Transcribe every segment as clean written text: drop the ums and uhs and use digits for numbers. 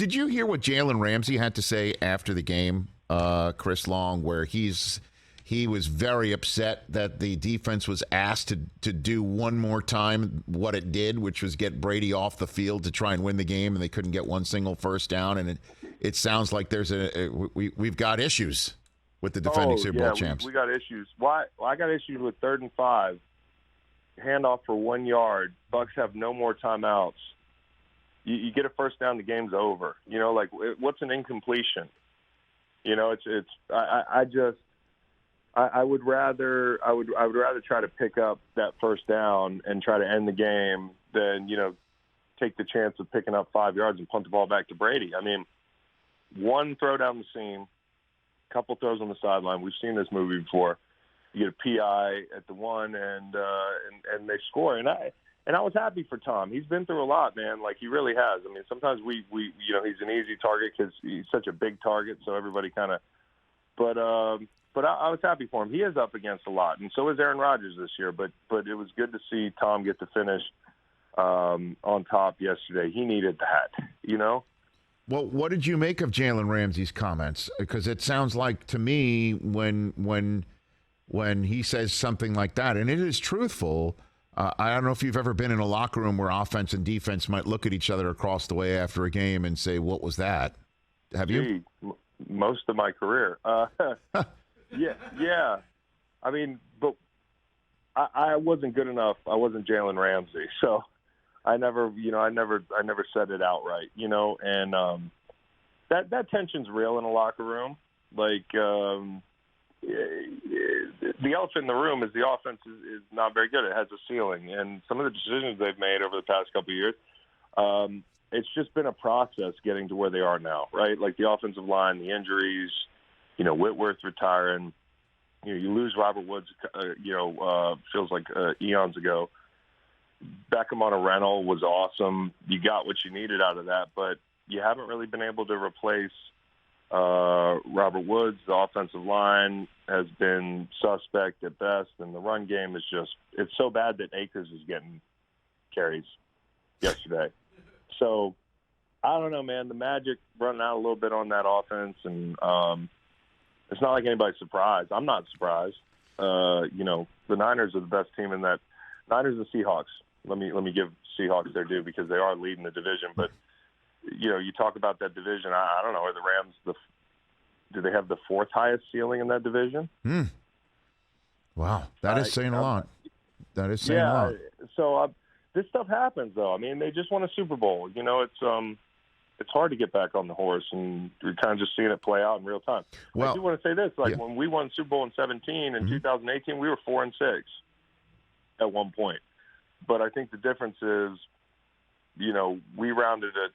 Did you hear what Jalen Ramsey had to say after the game, Chris Long, where he was very upset that the defense was asked to do one more time what it did, which was get Brady off the field to try and win the game, and they couldn't get one single first down. And it sounds like we've got issues with the defending Super Bowl champs. We got issues. Why? Well, I got issues with 3rd and 5. Handoff for 1 yard. Bucks have no more timeouts. You get a first down, the game's over. You know, like what's an incompletion? You know, I would rather try to pick up that first down and try to end the game than, you know, take the chance of picking up 5 yards and punt the ball back to Brady. I mean, one throw down the seam, a couple throws on the sideline. We've seen this movie before. You get a PI at the one, and they score. And I was happy for Tom. He's been through a lot, man. Like, he really has. I mean, sometimes we you know, he's an easy target because he's such a big target, so everybody kind of. But I was happy for him. He is up against a lot, and so is Aaron Rodgers this year. But it was good to see Tom get the finish on top yesterday. He needed that, you know. Well, what did you make of Jalen Ramsey's comments? Because it sounds like to me when he says something like that, and it is truthful. I don't know if you've ever been in a locker room where offense and defense might look at each other across the way after a game and say, "What was that?" Have you? Most of my career. Yeah. I mean, but I wasn't good enough. I wasn't Jalen Ramsey, so I never said it outright, you know. And that tension's real in a locker room. Like, the elephant in the room is the offense is not very good. It has a ceiling, and some of the decisions they've made over the past couple of years, it's just been a process getting to where they are now, right? Like the offensive line, the injuries, you know, Whitworth retiring. You know, you lose Robert Woods, feels like eons ago. Beckham on a rental was awesome. You got what you needed out of that, but you haven't really been able to replace Robert Woods. The offensive line has been suspect at best, and the run game is it's so bad that Akers is getting carries yesterday. So, I don't know, man. The magic running out a little bit on that offense, and it's not like anybody's surprised. I'm not surprised. You know, the Niners are the best team in that. Niners and Seahawks. Let me give Seahawks their due because they are leading the division. But, you know, you talk about that division. I don't know. Are the Rams do they have the 4th highest ceiling in that division? Wow, that is saying a lot. That is saying a lot. So this stuff happens, though. I mean, they just won a Super Bowl. You know, it's hard to get back on the horse, and you're kind of just seeing it play out in real time. Well, I do want to say this: when we won Super Bowl in 2017 and 2018, we were 4-6 at one point. But I think the difference is, you know, we rounded a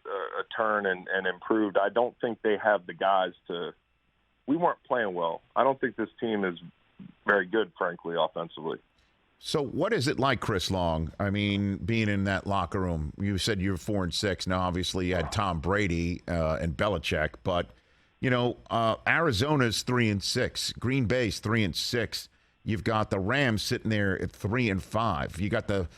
turn and improved. I don't think they have the guys to. We weren't playing well. I don't think this team is very good, frankly, offensively. So what is it like, Chris Long? I mean, being in that locker room, you said you were 4-6. Now, obviously, you had Tom Brady and Belichick, but, you know, Arizona's 3-6. Green Bay's 3-6. You've got the Rams sitting there at 3-5. You got the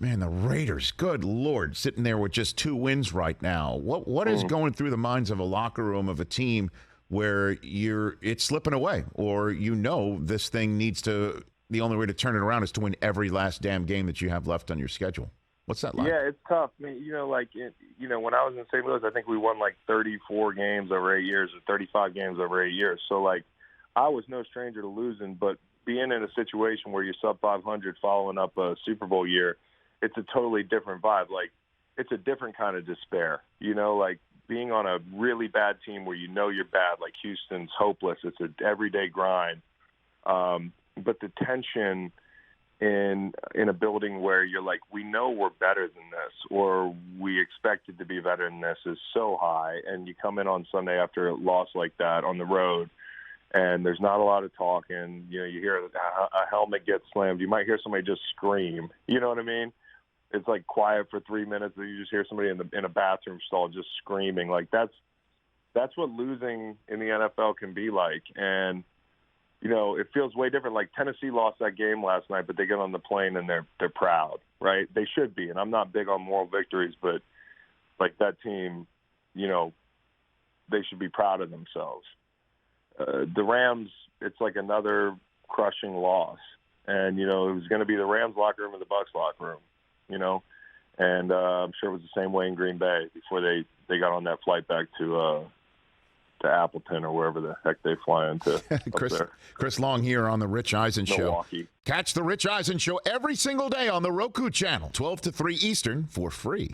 Raiders, good Lord, sitting there with just 2 wins right now. What is going through the minds of a locker room of a team where it's slipping away, or you know this thing needs to? The only way to turn it around is to win every last damn game that you have left on your schedule. What's that like? Yeah, it's tough. I mean, you know, when I was in St. Louis, I think we won like 34 games over 8 years or 35 games over 8 years. So, like, I was no stranger to losing, but being in a situation where you're sub 500 following up a Super Bowl year, it's a totally different vibe. Like, it's a different kind of despair. You know, like being on a really bad team where you know you're bad, like Houston's hopeless. It's an everyday grind. But the tension in a building where you're like, we know we're better than this, or we expected to be better than this, is so high. And you come in on Sunday after a loss like that on the road, and there's not a lot of talking. You know, you hear a helmet get slammed. You might hear somebody just scream. You know what I mean? It's like quiet for 3 minutes, and you just hear somebody in a bathroom stall just screaming. Like that's what losing in the NFL can be like. And you know, it feels way different. Like Tennessee lost that game last night, but they get on the plane and they're proud, right? They should be. And I'm not big on moral victories, but like that team, they should be proud of themselves. The Rams, it's like another crushing loss. And, it was going to be the Rams locker room and the Bucs locker room, and I'm sure it was the same way in Green Bay before they got on that flight back to Appleton or wherever the heck they fly into. Chris Long here on the Rich Eisen Show. Milwaukee. Catch the Rich Eisen Show every single day on the Roku channel, 12 to 3 Eastern, for free.